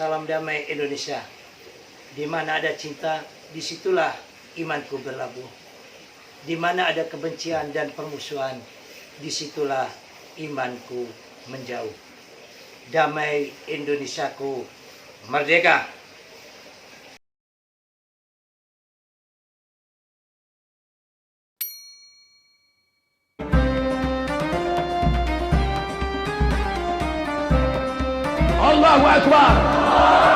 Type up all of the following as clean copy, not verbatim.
Salam damai Indonesia. Di mana ada cinta, disitulah imanku berlabuh. Di mana ada kebencian dan permusuhan, disitulah imanku menjauh. Damai Indonesiaku, merdeka! Allahu Akbar!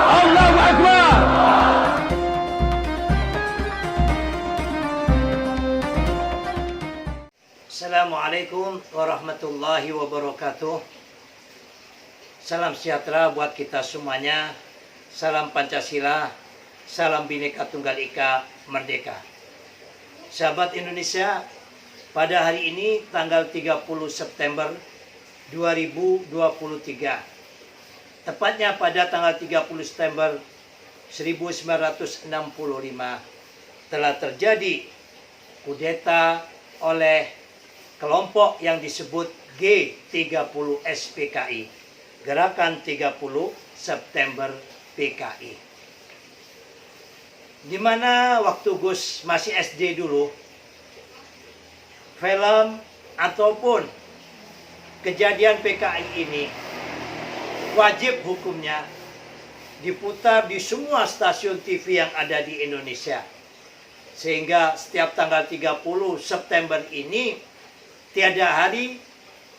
Allahu Akbar! Assalamualaikum warahmatullahi wabarakatuh. Salam sejahtera buat kita semuanya. Salam Pancasila, salam Bhinneka Tunggal Ika, merdeka. Sahabat Indonesia, pada hari ini tanggal 30 September 2023. Tepatnya pada tanggal 30 September 1965 telah terjadi kudeta oleh kelompok yang disebut G30 SPKI, Gerakan 30 September PKI. Di mana waktu Gus masih SD dulu, film ataupun kejadian PKI ini wajib hukumnya diputar di semua stasiun TV yang ada di Indonesia. Sehingga setiap tanggal 30 September ini, tiada hari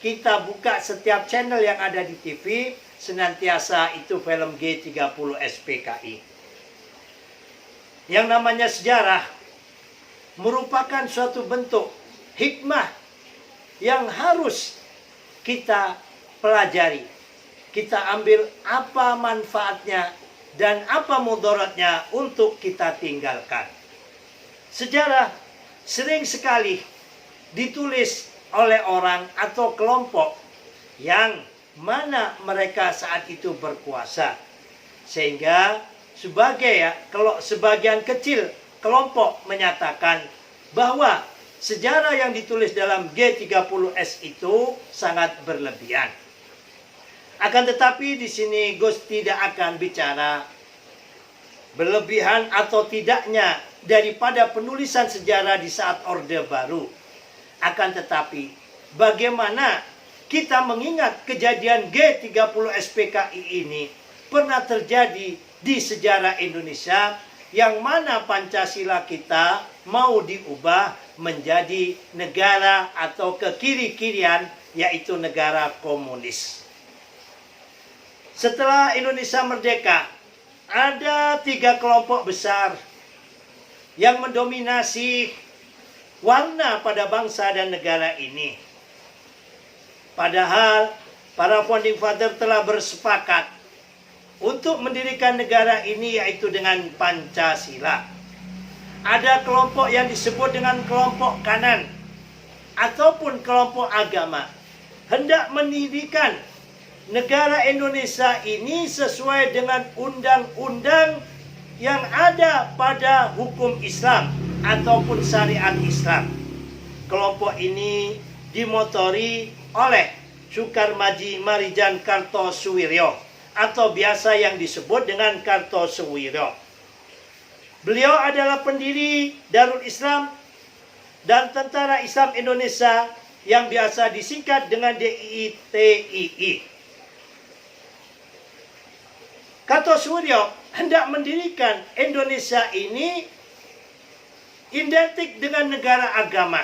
kita buka setiap channel yang ada di TV, senantiasa itu film G30 SPKI. Yang namanya sejarah merupakan suatu bentuk hikmah yang harus kita pelajari. Kita ambil apa manfaatnya dan apa mudaratnya untuk kita tinggalkan. Sejarah sering sekali ditulis oleh orang atau kelompok yang mana mereka saat itu berkuasa. Sehingga kalau sebagian kecil kelompok menyatakan bahwa sejarah yang ditulis dalam G30S itu sangat berlebihan. Akan tetapi di sini Gus tidak akan bicara berlebihan atau tidaknya daripada penulisan sejarah di saat Orde Baru. Akan tetapi bagaimana kita mengingat kejadian G30 SPKI ini pernah terjadi di sejarah Indonesia, yang mana Pancasila kita mau diubah menjadi negara atau kekiri-kirian, yaitu negara komunis. Setelah Indonesia merdeka, ada 3 kelompok besar yang mendominasi warna pada bangsa dan negara ini. Padahal para founding father telah bersepakat untuk mendirikan negara ini, yaitu dengan Pancasila. Ada kelompok yang disebut dengan kelompok kanan ataupun kelompok agama, hendak mendirikan negara Indonesia ini sesuai dengan undang-undang yang ada pada hukum Islam ataupun syariat Islam. Kelompok ini dimotori oleh Soekarmaji Marijan Kartosuwiryo atau biasa yang disebut dengan Kartosuwiryo. Beliau adalah pendiri Darul Islam dan Tentara Islam Indonesia yang biasa disingkat dengan DITII. Kartosuwiryo hendak mendirikan Indonesia ini identik dengan negara agama.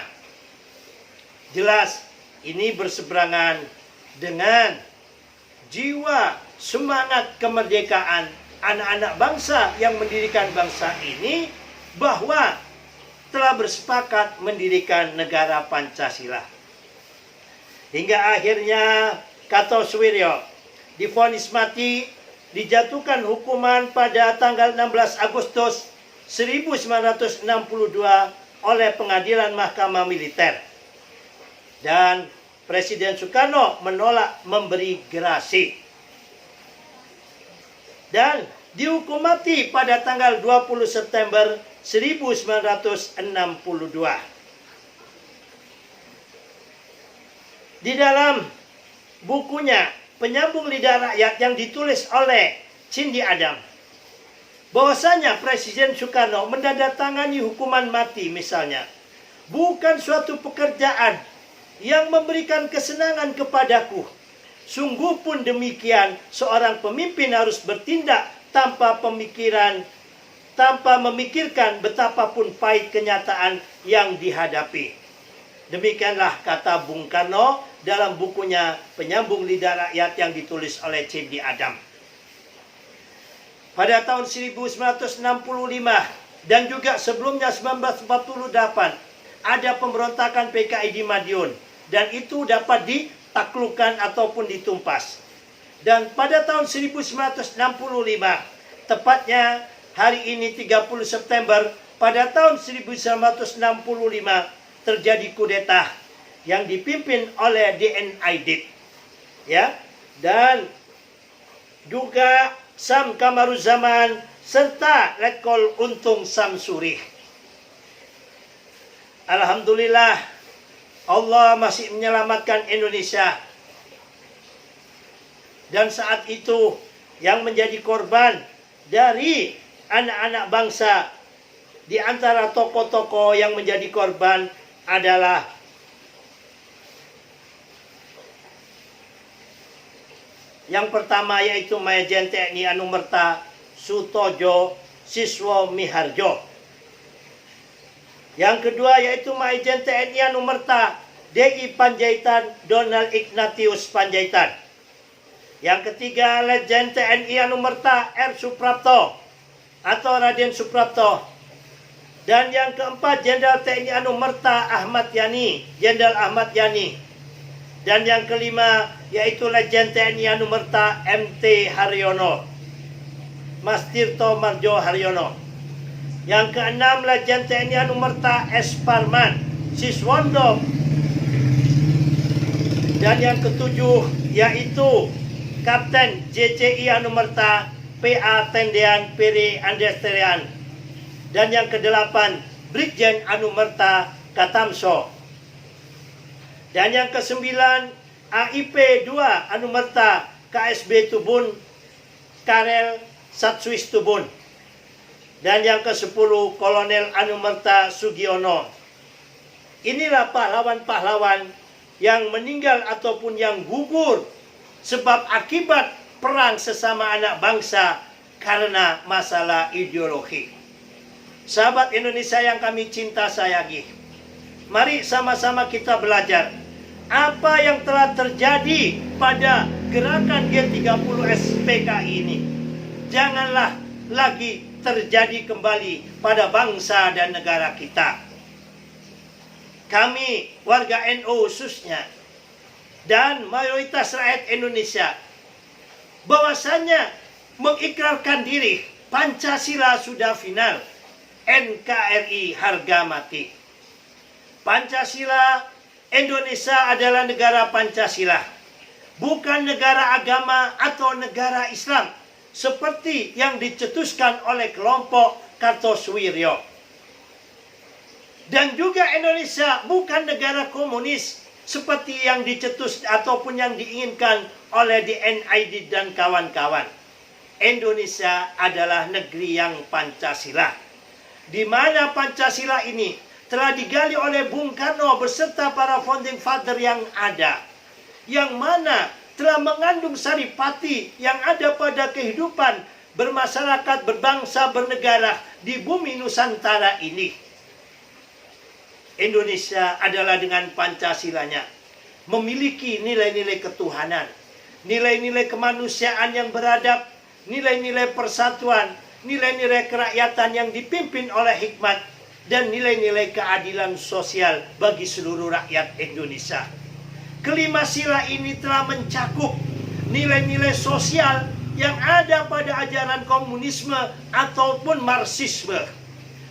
Jelas ini berseberangan dengan jiwa semangat kemerdekaan anak-anak bangsa yang mendirikan bangsa ini, bahwa telah bersepakat mendirikan negara Pancasila. Hingga akhirnya Kartosuwiryo divonis mati, dijatuhkan hukuman pada tanggal 16 Agustus 1962 oleh Pengadilan Mahkamah Militer. Dan Presiden Soekarno menolak memberi gerasi. Dan dihukum mati pada tanggal 20 September 1962. Di dalam bukunya Penyambung Lidah Rakyat yang ditulis oleh Cindy Adam, bahwasanya Presiden Soekarno menandatangani hukuman mati misalnya bukan suatu pekerjaan yang memberikan kesenangan kepadaku. Sungguh pun demikian, seorang pemimpin harus bertindak tanpa memikirkan betapapun pahit kenyataan yang dihadapi. Demikianlah kata Bung Karno dalam bukunya Penyambung Lidah Rakyat yang ditulis oleh Cindy Adam. Pada tahun 1965 dan juga sebelumnya 1948 ada pemberontakan PKI di Madiun, dan itu dapat ditaklukkan ataupun ditumpas. Dan pada tahun 1965, tepatnya hari ini 30 September, pada tahun 1965 terjadi kudeta yang dipimpin oleh DN Aidit, ya, dan juga Sam Kamaruzaman serta Letkol Untung Samsuri. Alhamdulillah, Allah masih menyelamatkan Indonesia. Dan saat itu yang menjadi korban dari anak-anak bangsa, di antara tokoh-tokoh yang menjadi korban adalah yang pertama yaitu Majen TNI Anumerta Sutojo Siswo Miharjo. Yang kedua yaitu Majen TNI Anumerta DI Panjaitan Donald Ignatius Panjaitan. Yang ketiga Legend TNI Anumerta R. Suprapto atau Raden Suprapto. Dan yang keempat Jenderal TNI Anumerta Ahmad Yani, Jenderal Ahmad Yani. Dan yang kelima yaitu Legend TNI Anumerta MT Haryono, Mas Tirto Marjo Haryono. Yang keenam Legend TNI Anumerta S. Parman Siswondo. Dan yang ketujuh yaitu Kapten JCI Anumerta PA Tendean Peri Andesterian. Dan yang kedelapan Brigjen Anumerta Katamso. Dan yang kesembilan AIP 2 Anumerta KSB Tubun Karel Satsuis Tubun. Dan yang ke-10 Kolonel Anumerta Sugiono. Inilah pahlawan-pahlawan yang meninggal ataupun yang gugur sebab akibat perang sesama anak bangsa karena masalah ideologi. Sahabat Indonesia yang kami cinta sayangi, mari sama-sama kita belajar apa yang telah terjadi pada gerakan G30 SPKI ini. Janganlah lagi terjadi kembali pada bangsa dan negara kita. Kami warga NU khususnya dan mayoritas rakyat Indonesia bahwasanya mengikrarkan diri Pancasila sudah final, NKRI harga mati. Pancasila, Indonesia adalah negara Pancasila, bukan negara agama atau negara Islam seperti yang dicetuskan oleh kelompok Kartosuwiryo. Dan juga Indonesia bukan negara komunis seperti yang dicetus ataupun yang diinginkan oleh DN Aidit dan kawan-kawan. Indonesia adalah negeri yang Pancasila, di mana Pancasila ini telah digali oleh Bung Karno beserta para founding father yang ada, yang mana telah mengandung saripati yang ada pada kehidupan bermasyarakat, berbangsa, bernegara di bumi Nusantara ini. Indonesia adalah dengan Pancasilanya memiliki nilai-nilai ketuhanan, nilai-nilai kemanusiaan yang beradab, nilai-nilai persatuan, nilai-nilai kerakyatan yang dipimpin oleh hikmat, dan nilai-nilai keadilan sosial bagi seluruh rakyat Indonesia. Kelima sila ini telah mencakup nilai-nilai sosial yang ada pada ajaran komunisme ataupun Marxisme.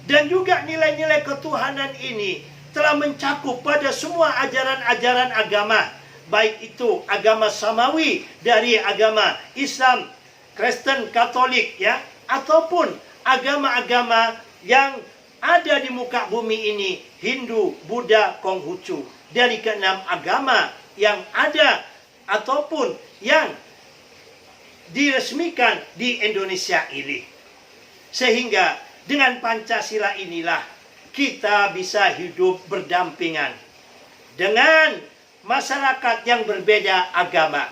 Dan juga nilai-nilai ketuhanan ini telah mencakup pada semua ajaran-ajaran agama, baik itu agama samawi dari agama Islam, Kristen, Katolik, ya, ataupun agama-agama yang ada di muka bumi ini, Hindu, Buddha, Konghucu. Dari keenam agama yang ada ataupun yang diresmikan di Indonesia ini. Sehingga dengan Pancasila inilah kita bisa hidup berdampingan dengan masyarakat yang berbeda agama,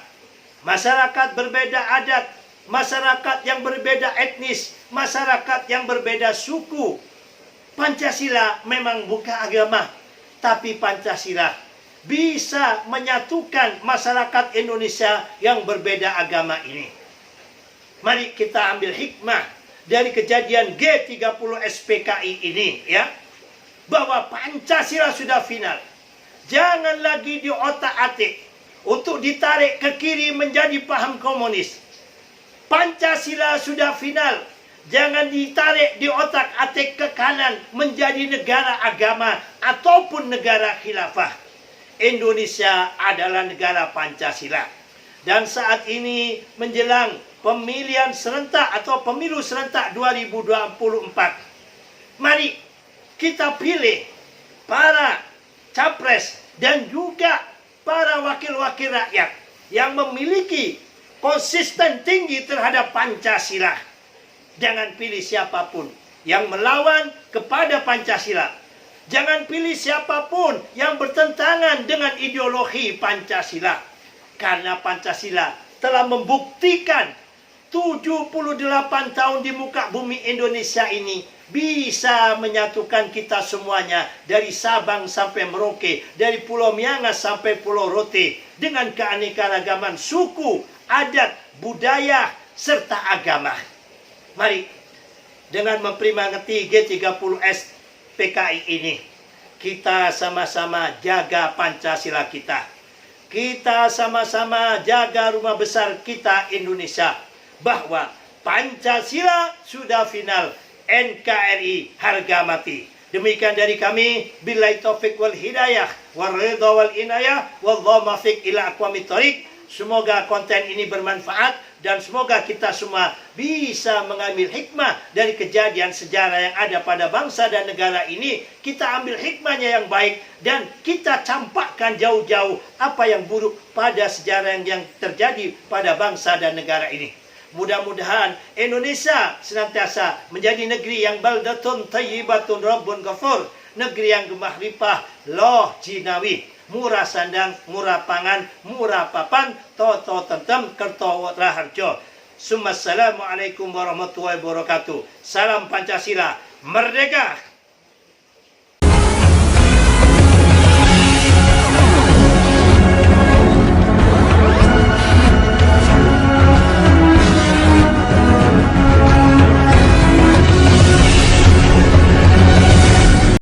masyarakat berbeda adat, masyarakat yang berbeda etnis, masyarakat yang berbeda suku. Pancasila memang bukan agama, tapi Pancasila bisa menyatukan masyarakat Indonesia yang berbeda agama ini. Mari kita ambil hikmah dari kejadian G30 SPKI ini, ya, bahwa Pancasila sudah final. Jangan lagi diotak-atik untuk ditarik ke kiri menjadi paham komunis. Pancasila sudah final. Jangan ditarik di otak-atik ke kanan menjadi negara agama ataupun negara khilafah. Indonesia adalah negara Pancasila. Dan saat ini menjelang pemilihan serentak atau pemilu serentak 2024. Mari kita pilih para capres dan juga para wakil-wakil rakyat yang memiliki konsisten tinggi terhadap Pancasila. Jangan pilih siapapun yang melawan kepada Pancasila. Jangan pilih siapapun yang bertentangan dengan ideologi Pancasila. Karena Pancasila telah membuktikan 78 tahun di muka bumi Indonesia ini bisa menyatukan kita semuanya dari Sabang sampai Merauke, dari Pulau Miangas sampai Pulau Rote, dengan keanekaragaman suku, adat, budaya, serta agama. Mari, dengan memperingati G30S PKI ini, kita sama-sama jaga Pancasila kita. Kita sama-sama jaga rumah besar kita Indonesia. Bahwa Pancasila sudah final, NKRI harga mati. Demikian dari kami, billahi taufiq wal hidayah, wal ridha wal inayah, wallahu muwaffiq ila aqwamit thoriq. Semoga konten ini bermanfaat dan semoga kita semua bisa mengambil hikmah dari kejadian sejarah yang ada pada bangsa dan negara ini. Kita ambil hikmahnya yang baik dan kita campakkan jauh-jauh apa yang buruk pada sejarah yang terjadi pada bangsa dan negara ini. Mudah-mudahan Indonesia senantiasa menjadi negeri yang baldatun thayyibatun rabbun ghafur, negeri yang gemah ripah, loh jinawi, murah sandang, murah pangan, murah papan, toto tentem, kerto raharjo. Assalamualaikum warahmatullahi wabarakatuh. Salam Pancasila, merdeka!